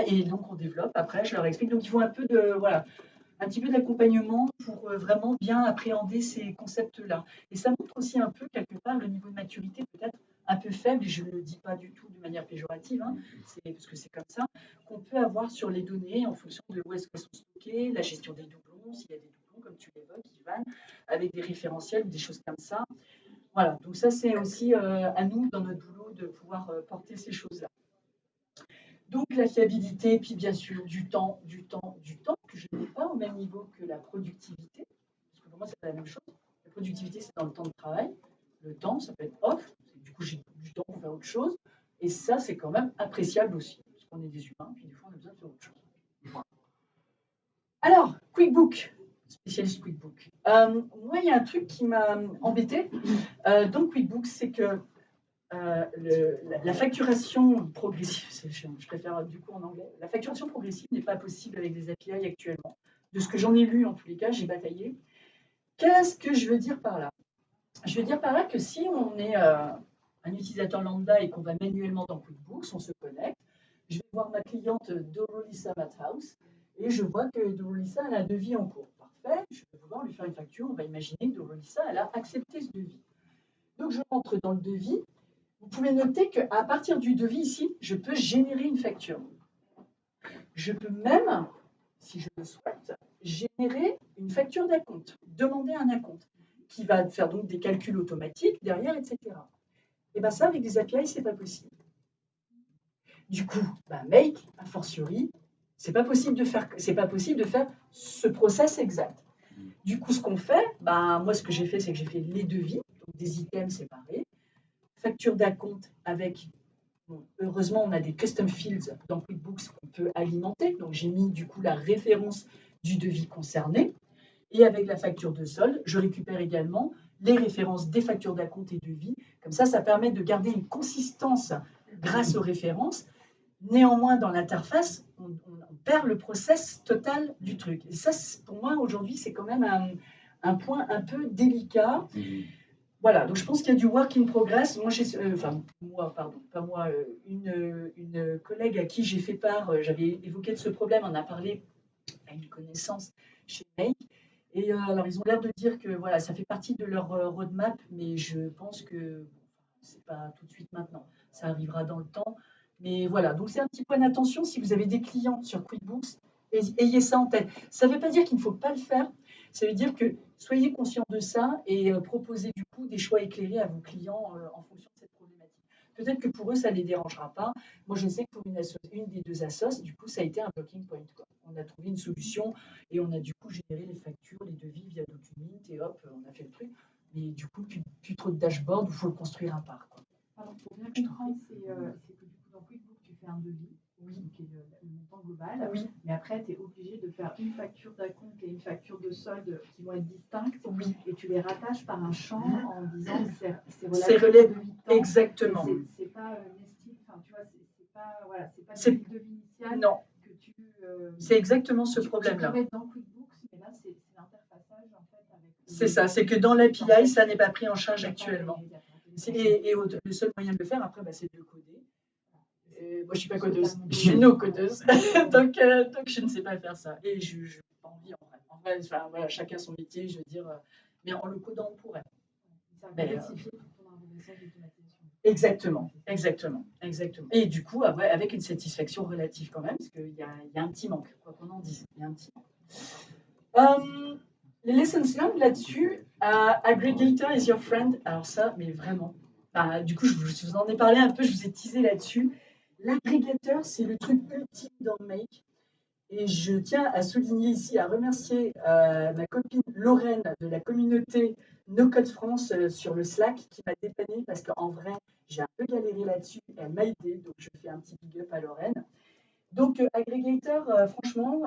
et donc on développe. Après, je leur explique. Donc il faut un peu de voilà, un petit peu d'accompagnement pour vraiment bien appréhender ces concepts-là. Et ça montre aussi un peu quelque part le niveau de maturité peut-être un peu faible, et je ne le dis pas du tout de manière péjorative, hein, parce que c'est comme ça, qu'on peut avoir sur les données en fonction de où est-ce qu'elles sont stockées, la gestion des doublons, s'il y a des doublons, comme tu l'évoques, Ivan, avec des référentiels ou des choses comme ça. Voilà, donc ça c'est aussi à nous, dans notre boulot, de pouvoir porter ces choses-là. Donc la fiabilité, puis bien sûr du temps, que je n'ai pas au même niveau que la productivité, parce que pour moi c'est pas la même chose. La productivité c'est dans le temps de travail, le temps ça peut être off, du coup j'ai du temps pour faire autre chose, et ça c'est quand même appréciable aussi, parce qu'on est des humains, puis des fois on a besoin de faire autre chose. Voilà. Alors, QuickBook, spécialiste QuickBook. Moi il y a un truc qui m'a embêté dans QuickBook, c'est que la facturation progressive, je préfère du coup en anglais, la facturation progressive n'est pas possible avec des API actuellement. De ce que j'en ai lu, en tous les cas, j'ai bataillé. Qu'est-ce que je veux dire par là? Je veux dire par là que si on est un utilisateur lambda et qu'on va manuellement dans QuickBooks, on se connecte, je vais voir ma cliente Dorolissa Mathouse et je vois que Dorolissa a un devis en cours. Parfait, je vais pouvoir lui faire une facture. On va imaginer que Dorolissa elle a accepté ce devis. Donc je rentre dans le devis. Vous pouvez noter qu'à partir du devis ici, je peux générer une facture. Je peux même, si je le souhaite, générer une facture d'acompte, demander un acompte, qui va faire donc des calculs automatiques derrière, etc. Et bien ça, avec des API, ce n'est pas possible. Du coup, Make, a fortiori, c'est pas possible de faire ce process exact. Du coup, ce qu'on fait, moi, ce que j'ai fait, c'est que j'ai fait les devis, donc des items séparés, facture d'acompte avec, heureusement, on a des custom fields dans QuickBooks qu'on peut alimenter. Donc, j'ai mis du coup la référence du devis concerné. Et avec la facture de solde, je récupère également les références des factures d'acompte et devis. Comme ça permet de garder une consistance grâce aux références. Néanmoins, dans l'interface, on perd le process total du truc. Et ça, pour moi, aujourd'hui, c'est quand même un point un peu délicat. Voilà, donc je pense qu'il y a du work in progress. Moi, une collègue à qui j'ai fait part, j'avais évoqué de ce problème, on a parlé à une connaissance chez Make. Et alors, ils ont l'air de dire que voilà, ça fait partie de leur roadmap, mais je pense que c'est pas tout de suite maintenant. Ça arrivera dans le temps. Mais voilà, donc c'est un petit point d'attention. Si vous avez des clients sur QuickBooks, ayez ça en tête. Ça ne veut pas dire qu'il ne faut pas le faire. Ça veut dire que soyez conscient de ça et proposez du coup des choix éclairés à vos clients en fonction de cette problématique. Peut-être que pour eux, ça ne les dérangera pas. Moi, je sais que pour une des deux assos, du coup, ça a été un blocking point, quoi. On a trouvé une solution et on a du coup généré les factures, les devis via Documint et hop, on a fait le truc. Mais du coup, plus trop de dashboard où il faut le construire à part, quoi. Alors, pour bien comprendre, c'est que du coup, dans QuickBook, tu fais un devis, qui est le montant global, mais après, tu es obligé de faire une facture d'acompte et une facture de solde qui vont être distinctes, et tu les rattaches par un champ en disant que c'est relatif au devis de temps. Exactement. C'est pas nested, enfin, tu vois, c'est pas le devis initial non. que tu... c'est exactement ce problème-là. Tu peux mettre dans QuickBooks, mais là, c'est l'interfaçage, en fait, avec... C'est ça, c'est que dans l'API, ça n'est pas pris en charge actuellement. Et le seul moyen de le faire, après, c'est de le coder. Moi, je ne suis pas codeuse, je suis no-codeuse, donc je ne sais pas faire ça. Et je n'ai pas envie, en vrai. En vrai, enfin, voilà, chacun son métier, je veux dire, mais en le codant, on pourrait. Ça va complexifier ton organisation d'automatisation. Exactement. Et du coup, avec une satisfaction relative quand même, parce qu'il y a un petit manque, quoi qu'on en dise, il y a un petit manque. Les lessons learned là-dessus, aggregator is your friend. Alors ça, mais vraiment. Du coup, je vous en ai parlé un peu, je vous ai teasé là-dessus. L'agrégateur, c'est le truc ultime dans Make. Et je tiens à souligner ici, à remercier ma copine Lorraine de la communauté No Code France sur le Slack qui m'a dépannée parce qu'en vrai, j'ai un peu galéré là-dessus. Elle m'a aidé, donc je fais un petit big up à Lorraine. Donc, Aggregator, franchement,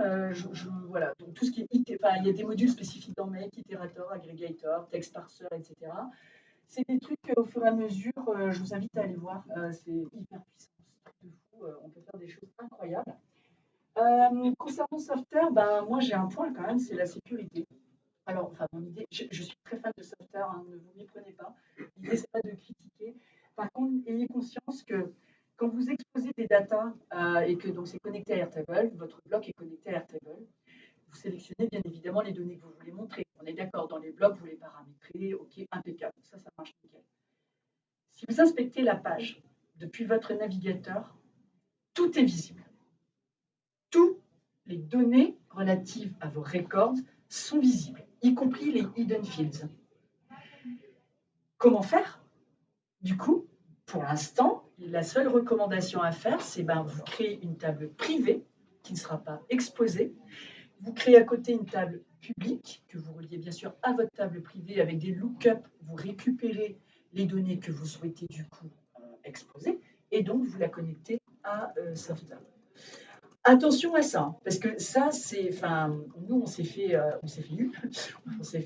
voilà, donc tout ce qui est il y a des modules spécifiques dans Make, Iterator, Aggregator, Text Parser, etc. C'est des trucs au fur et à mesure, je vous invite à aller voir, c'est hyper puissant, c'est de fou. on peut faire des choses incroyables. Concernant Software, moi j'ai un point quand même, c'est la sécurité. Alors, enfin, mon idée, je suis très fan de Software, hein, ne vous méprenez pas. L'idée, c'est pas de critiquer. Par contre, ayez conscience que quand vous exposez des datas et que donc c'est connecté à Airtable, votre bloc est connecté à Airtable, vous sélectionnez bien évidemment les données que vous voulez montrer. On est d'accord, dans les blocs, vous les paramétrez, ok, impeccable, ça marche nickel. Si vous inspectez la page depuis votre navigateur, tout est visible. Toutes les données relatives à vos records sont visibles, y compris les hidden fields. Comment faire? Du coup, pour l'instant, la seule recommandation à faire, c'est vous créez une table privée qui ne sera pas exposée. Vous créez à côté une table publique que vous reliez bien sûr à votre table privée avec des lookups. Vous récupérez les données que vous souhaitez du coup exposer et donc vous la connectez à Softable. Attention à ça, parce que ça, nous on s'est fait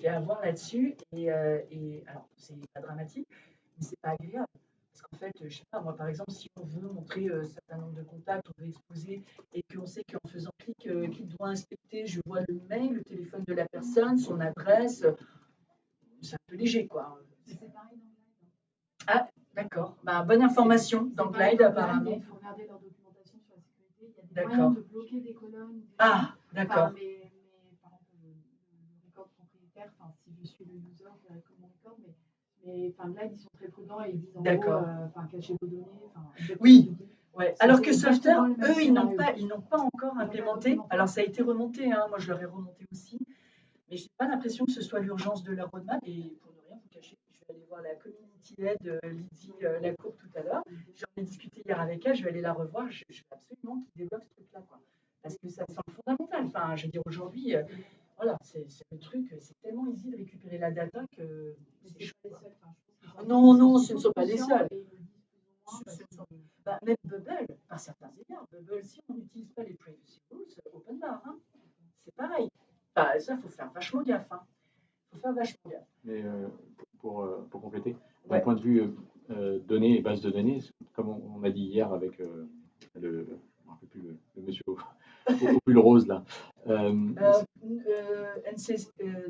avoir là-dessus et alors c'est pas dramatique, mais c'est pas agréable. Parce qu'en fait, je sais pas, moi par exemple, si on veut montrer un certain nombre de contacts, on veut exposer et qu'on sait qu'en faisant clic doit inspecter, je vois le mail, le téléphone de la personne, son adresse, c'est un peu léger quoi. C'est pareil dans Glide. Ah, d'accord. Bonne information dans Glide apparemment. Il faut regarder leur documentation sur la sécurité. Il y a des moyens de bloquer des colonnes. D'accord. Mais par exemple, le record propriétaire, si je suis le user, je verrai comment record, mais Glide, ils sont très prudents et ils disent en gros, cachez vos données. Oui. Ouais. Alors que Software, eux, ils n'ont pas encore implémenté. Alors ça a été remonté, hein, moi je leur ai remonté aussi, mais je n'ai pas l'impression que ce soit l'urgence de leur roadmap. Et pour ne rien vous cacher, je vais aller voir la community head Lydie Lacour tout à l'heure. J'en ai discuté hier avec elle, je vais aller la revoir. Je veux absolument qu'ils développent ce truc-là, quoi. Parce que ça me semble fondamental. Enfin, je veux dire, aujourd'hui, voilà, c'est le truc, c'est tellement easy de récupérer la data que c'est chaud. Non, ce ne sont pas les seuls. Même Bubble, par certains égards, Bubble, si on n'utilise pas les privacy rules, open bar, hein, c'est pareil. Ça, il faut faire vachement gaffe. Mais pour compléter, d'un point de vue données et base de données, comme on a dit hier avec le monsieur au pull rose là.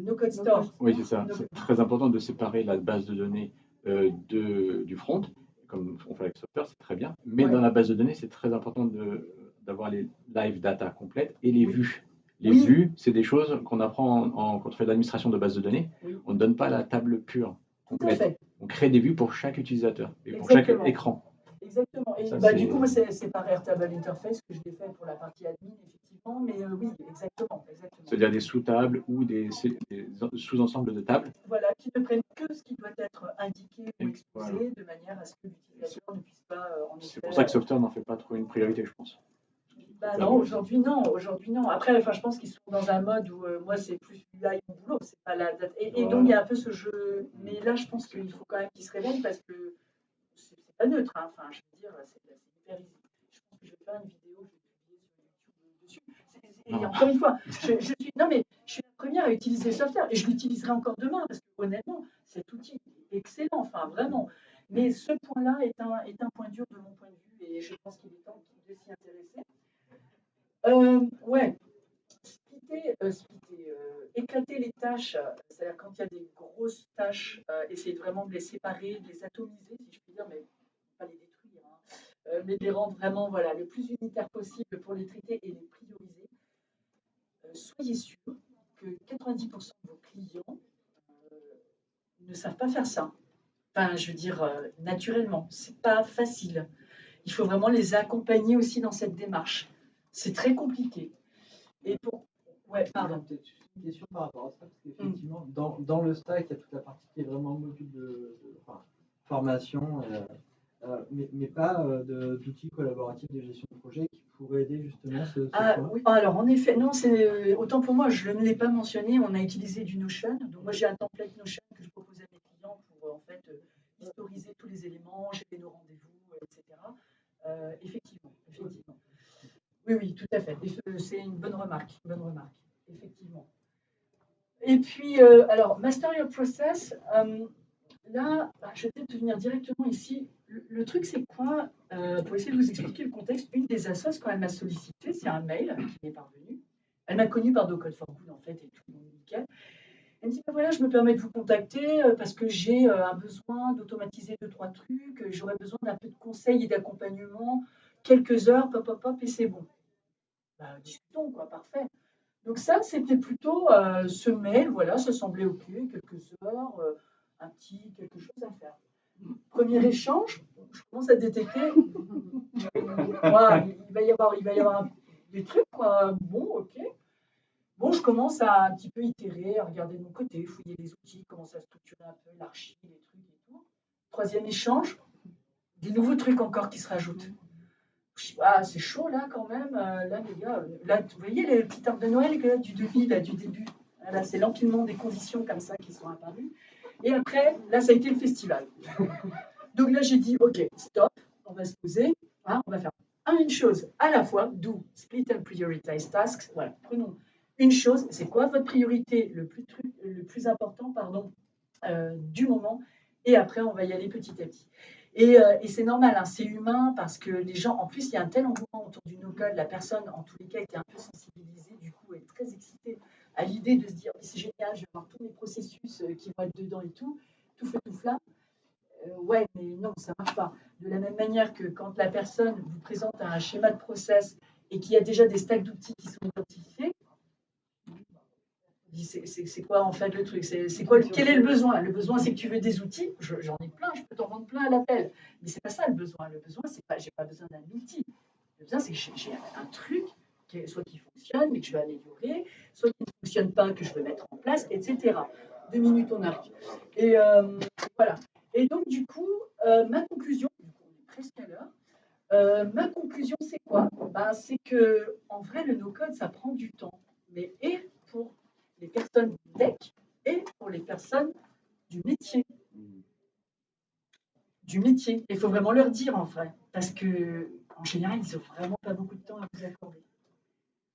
No Code Store. Oui, c'est ça. C'est très important de séparer la base de données du front, comme on fait avec Software, c'est très bien. Mais dans la base de données, c'est très important d'avoir les live data complètes et les vues. Les vues, c'est des choses qu'on apprend quand on fait de l'administration de base de données. Oui. On ne donne pas la table pure complète. On crée des vues pour chaque utilisateur et pour chaque écran. Exactement. Et du coup, moi, c'est par Airtable Interface que je l'ai fait pour la partie admin, effectivement. Mais oui, exactement. C'est-à-dire des sous-tables ou des sous-ensembles de tables. Voilà, qui ne prennent que ce qui doit être indiqué ou exposé de manière à ce que l'utilisateur ne puisse pas C'est pour ça que Software n'en fait pas trop une priorité, je pense. Non, aujourd'hui non. Après, je pense qu'ils sont dans un mode où moi c'est plus l'UI mon boulot, c'est pas la date. Et donc il y a un peu ce jeu. Mais là, je pense qu'il faut quand même qu'ils se réveillent parce que c'est pas neutre. Hein. Enfin, je veux dire, c'est hyper easy. Je pense que je vais faire une vidéo, je vais publier sur YouTube dessus. Et encore une fois, je suis la première à utiliser Software et je l'utiliserai encore demain parce que honnêtement, cet outil est excellent. Enfin, vraiment. Mais ce point-là est un point dur de mon point de vue et je pense qu'il est temps de s'y intéresser. Éclater les tâches, c'est-à-dire quand il y a des grosses tâches, essayer vraiment de les séparer, de les atomiser, si je puis dire, mais pas les détruire, hein, mais de les rendre vraiment le plus unitaires possible pour les traiter et les prioriser. Soyez sûr que 90% de vos clients ne savent pas faire ça. Enfin, je veux dire, naturellement, c'est pas facile. Il faut vraiment les accompagner aussi dans cette démarche. C'est très compliqué. Et pardon. Peut-être une question par rapport à ça, parce qu'effectivement, dans le stack, il y a toute la partie qui est vraiment module de formation, mais pas d'outils collaboratifs de gestion de projet qui pourraient aider justement ce point. Oui, alors en effet, non, autant pour moi, je ne l'ai pas mentionné, on a utilisé du Notion. Donc moi, j'ai un template Notion que je propose à mes clients pour en fait historiser tous les éléments, gérer nos rendez-vous, etc. Effectivement. Oui, tout à fait. Et c'est une bonne remarque, effectivement. Et puis, alors, Master Your Process, là, je vais peut-être venir directement ici. le truc, c'est quoi pour essayer de vous expliquer le contexte, une des assos, quand elle m'a sollicité, c'est un mail qui m'est parvenu. Elle m'a connue par No Code for Good, en fait, et tout, nickel. Elle me dit, ben voilà, je me permets de vous contacter parce que j'ai un besoin d'automatiser 2-3 trucs, j'aurais besoin d'un peu de conseils et d'accompagnement, quelques heures, pop, pop, pop, et c'est bon. Ben, discutons, quoi, parfait. Donc ça, c'était plutôt ce mail, voilà, ça semblait OK, quelques heures, un petit quelque chose à faire. Premier échange, je commence à détecter, voilà, il va y avoir des trucs, quoi. Bon, OK. Bon, je commence à un petit peu itérer, à regarder de mon côté, fouiller les outils, commencer à structurer un peu l'archi, les trucs et tout. Troisième échange, des nouveaux trucs encore qui se rajoutent. Je dis, ah, c'est chaud là quand même. Là, les gars, là, vous voyez les petites arbres de Noël là, du devis, là, du début. Là, c'est l'empilement des conditions comme ça qui sont apparues. Et après, là, ça a été le festival. Donc là, j'ai dit, OK, stop, on va se poser, hein, on va faire une chose à la fois, do split and prioritize tasks. Voilà, prenons une chose, c'est quoi votre priorité le plus important pardon, du moment, et après, on va y aller petit à petit. Et c'est normal, hein, c'est humain, parce que les gens, en plus, il y a un tel engouement autour du no-code, la personne, en tous les cas, était un peu sensibilisée, du coup, elle est très excitée à l'idée de se dire, c'est génial, je vais voir tous mes processus qui vont être dedans et tout feu, tout flamme. Ouais, mais non, ça ne marche pas. De la même manière que quand la personne vous présente un schéma de process et qu'il y a déjà des stacks d'outils qui sont identifiés, c'est quoi en fait le truc? C'est quoi, quel est le besoin? Le besoin, c'est que tu veux des outils. J'en ai plein, je peux t'en vendre plein à l'appel. Mais c'est pas ça le besoin. Le besoin, c'est pas, j'ai pas besoin d'un outil. Le besoin, c'est que j'ai un truc, soit qui fonctionne, mais que je vais améliorer, soit qui ne fonctionne pas, que je veux mettre en place, etc. 2 minutes, on arrive. Et voilà. Et donc, du coup, ma conclusion, on est presque à l'heure, ma conclusion, c'est quoi? C'est que, en vrai, le no-code, ça prend du temps. Mais et pour les personnes tech et pour les personnes du métier. Du métier. Il faut vraiment leur dire, en vrai. Parce que, en général, ils n'ont vraiment pas beaucoup de temps à vous accorder.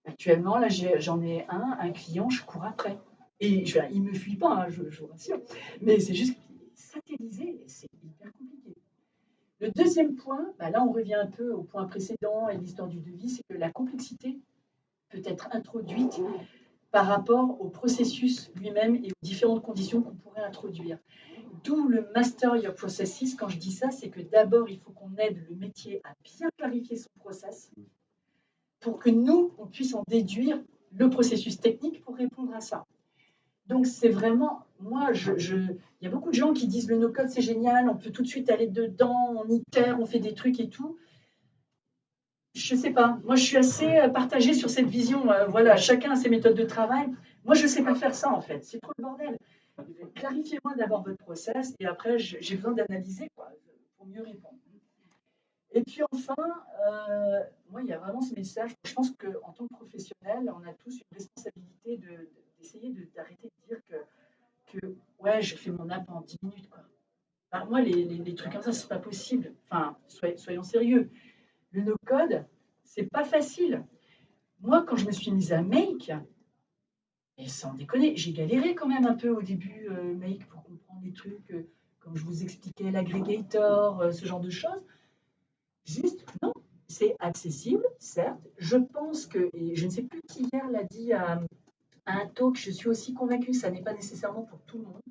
Actuellement, là, j'en ai un client, je cours après. Et il ne me fuit pas, hein, je vous rassure. Mais c'est juste satellisé, c'est hyper compliqué. Le deuxième point, là on revient un peu au point précédent et l'histoire du devis, c'est que la complexité peut être introduite par rapport au processus lui-même et aux différentes conditions qu'on pourrait introduire. D'où le master your processes. Quand je dis ça, c'est que d'abord il faut qu'on aide le métier à bien clarifier son process pour que nous, on puisse en déduire le processus technique pour répondre à ça. Donc, c'est vraiment, moi, il y a beaucoup de gens qui disent le no-code, c'est génial, on peut tout de suite aller dedans, on itère, on fait des trucs et tout. Je ne sais pas. Moi, je suis assez partagée sur cette vision. Voilà, chacun a ses méthodes de travail. Moi, je ne sais pas faire ça, en fait. C'est trop le bordel. Clarifiez-moi d'abord votre process et après, j'ai besoin d'analyser pour mieux répondre. Et puis enfin, moi, il y a vraiment ce message. Je pense qu'en tant que professionnel, on a tous une responsabilité d'essayer d'arrêter de dire que ouais, j'ai fait mon app en 10 minutes. Quoi. Enfin, moi, les trucs comme ça, c'est pas possible. Enfin, soyons sérieux. Le no-code, c'est pas facile. Moi, quand je me suis mise à Make, et sans déconner, j'ai galéré quand même un peu au début, Make, pour comprendre les trucs, comme je vous expliquais, l'aggregator, ce genre de choses. Juste, non, c'est accessible, certes. Je pense que, et je ne sais plus qui hier l'a dit à un talk, je suis aussi convaincue que ça n'est pas nécessairement pour tout le monde.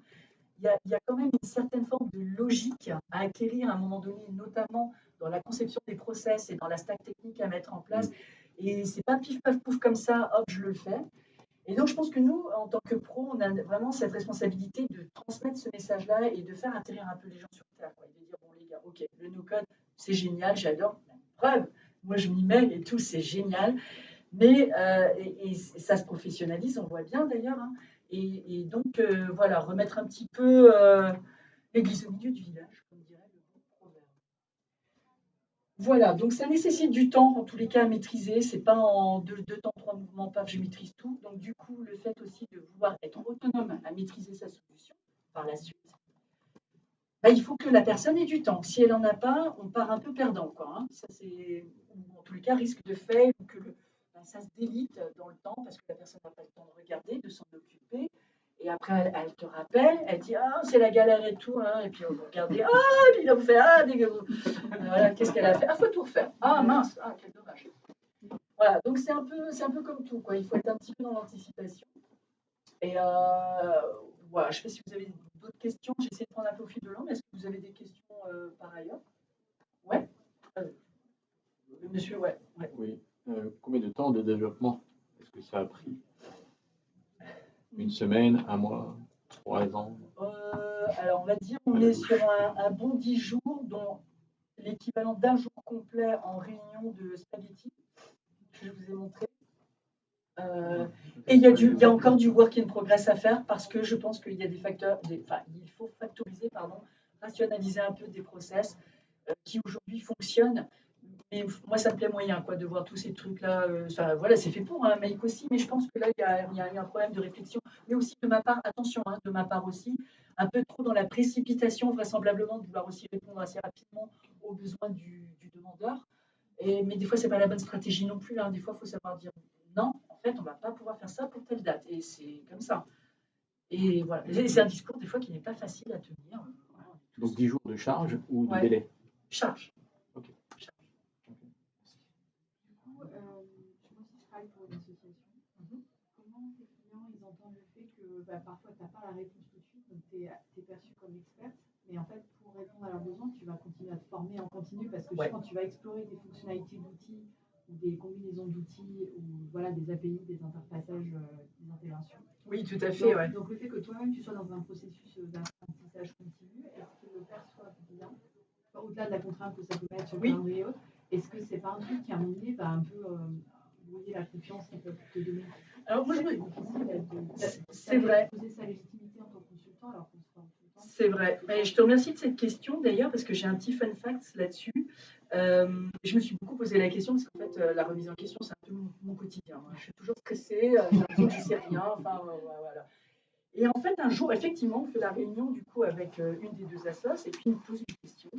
Il y a quand même une certaine forme de logique à acquérir à un moment donné, notamment dans la conception des process et dans la stack technique à mettre en place. Et c'est pas pif paf pouf comme ça, hop, je le fais. Et donc je pense que nous, en tant que pro, on a vraiment cette responsabilité de transmettre ce message-là et de faire atterrir un peu les gens sur terre, quoi, et de dire bon les gars, ok, le no-code, c'est génial, j'adore. Preuve, moi je m'y mets et tout, c'est génial. Mais et ça se professionnalise, on voit bien d'ailleurs. Hein. Et donc, voilà, remettre un petit peu l'église au milieu du village, comme dirait le bon proverbe. Voilà, donc ça nécessite du temps, en tous les cas, à maîtriser. C'est pas en deux temps, 3 mouvements, paf, je maîtrise tout. Donc, du coup, le fait aussi de vouloir être autonome à maîtriser sa solution par la suite, il faut que la personne ait du temps. Si elle n'en a pas, on part un peu perdant. Quoi, hein. Ça, c'est, en tous les cas, risque de fail, ou que ça se délite dans le temps parce que la personne n'a pas le temps de regarder, de s'en occuper. Et après, elle te rappelle, elle dit ah c'est la galère et tout, hein. Et puis on va regarder puis là vous faites voilà, qu'est-ce qu'elle a fait? Ah faut tout refaire. Ah mince, quel dommage. Voilà, donc c'est un peu comme tout quoi. Il faut être un petit peu dans l'anticipation. Et voilà, je ne sais pas si vous avez d'autres questions. J'essaie de prendre un peu au fil de l'eau, mais est-ce que vous avez des questions par ailleurs? Ouais. Monsieur, ouais. Oui. Combien de temps de développement est-ce que ça a pris? Une semaine, un mois, 3 ans? Alors, on va dire on est sur un bon 10 jours, dont l'équivalent d'un jour complet en réunion de spaghetti, que je vous ai montré. Et il y a encore du work in progress à faire parce que je pense qu'il y a des facteurs, il faut factoriser, rationaliser un peu des process qui aujourd'hui fonctionnent. Mais moi, ça me plaît moyen quoi, de voir tous ces trucs-là. Voilà, c'est fait pour un make aussi, mais je pense que là, il y a un problème de réflexion. Mais aussi de ma part, attention, de ma part aussi, un peu trop dans la précipitation, vraisemblablement, de vouloir aussi répondre assez rapidement aux besoins du demandeur. Mais des fois, ce n'est pas la bonne stratégie non plus. Des fois, il faut savoir dire non, en fait, on ne va pas pouvoir faire ça pour telle date. Et c'est comme ça. Et voilà. Et c'est un discours, des fois, qui n'est pas facile à tenir. Donc 10 jours de charge ou de Ouais. délai? Charge. Ok. Charge. Du coup, moi aussi, je travaille pour une association. Comment tes clients, ils entendent le fait que parfois, tu n'as pas la réponse tout de suite, donc tu es perçu comme experte. Mais en fait, pour répondre à leurs besoins, tu vas continuer à te former en continu parce que quand tu vas explorer des fonctionnalités d'outils ou des combinaisons d'outils ou voilà, des API, des interfaçages, des intégrations. Oui, tout à fait. Donc le fait que toi-même tu sois dans un processus d'apprentissage continu, est-ce qu'ils le perçoivent bien? Au-delà de la contrainte que ça peut mettre sur le calendrier et autres, est-ce que c'est pas un truc qui à un moment donné va un peu brouiller la confiance qu'ils peuvent te donner? Alors moi, c'est vrai. Poser sa légitimité en tant que consultant alors qu'on se forme tout le temps. C'est vrai. Et je te remercie de cette question d'ailleurs parce que j'ai un petit fun fact là-dessus. Je me suis beaucoup posé la question parce qu'en fait, la remise en question, c'est un peu mon quotidien. Je suis toujours stressée, j'ai l'impression que je ne sais rien. Voilà. Et en fait, un jour, effectivement, on fait la réunion du coup avec une des deux assos et puis il me pose une question.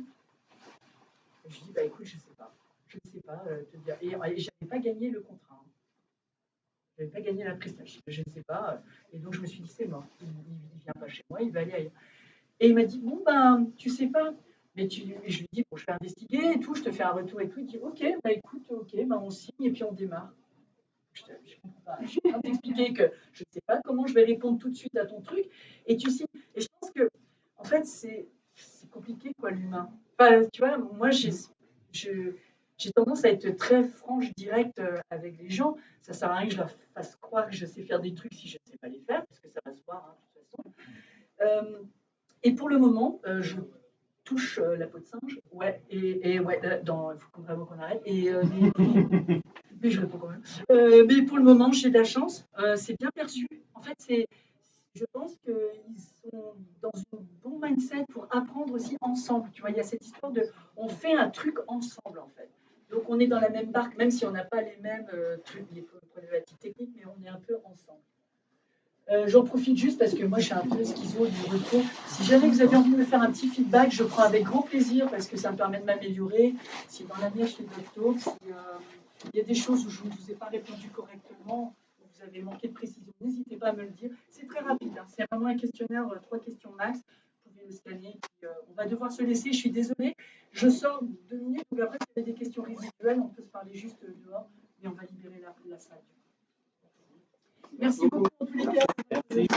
Et je dis, écoute, je ne sais pas. Je ne sais pas te dire. Et je n'avais pas gagné le contrat. Je n'avais pas gagné la prestation. Je ne sais pas. Et donc, je me suis dit, c'est mort. Il ne vient pas chez moi, il va aller ailleurs. Et il m'a dit, bon, tu sais pas. Mais je lui dis, bon, je vais investiguer et tout, je te fais un retour et tout. Il dit, ok, écoute, ok, on signe et puis on démarre. Je comprends pas. Je viens t'expliquer que je ne sais pas comment je vais répondre tout de suite à ton truc. Et tu signes. Et je pense que, en fait, c'est compliqué, quoi, l'humain. Enfin, tu vois, moi, j'ai tendance à être très franche, directe avec les gens. Ça ne sert à rien que je leur fasse croire que je sais faire des trucs si je ne sais pas les faire, parce que ça va se voir, de toute façon. Et pour le moment, je touche la peau de singe. Ouais, il faut vraiment qu'on arrête. Mais je réponds quand même. Mais pour le moment, j'ai de la chance. C'est bien perçu. En fait, je pense qu'ils sont dans un bon mindset pour apprendre aussi ensemble. Tu vois, il y a cette histoire de, on fait un truc ensemble en fait. Donc on est dans la même barque, même si on n'a pas les mêmes trucs, les problématiques techniques, mais on est un peu ensemble. J'en profite juste parce que moi je suis un peu schizo du retour. Si jamais vous avez envie de me faire un petit feedback, je prends avec grand plaisir parce que ça me permet de m'améliorer. Si dans l'avenir je fais d'autres talks, s'il y a des choses où je ne vous ai pas répondu correctement, où vous avez manqué de précision, n'hésitez pas à me le dire. C'est très rapide, c'est vraiment un questionnaire, 3 questions max. Vous pouvez le scanner. Puis, on va devoir se laisser, je suis désolée. Je sors 2 minutes, donc après, s'il y a des questions résiduelles, on peut se parler juste dehors, mais on va libérer la salle. Merci beaucoup en tous les cas. Merci.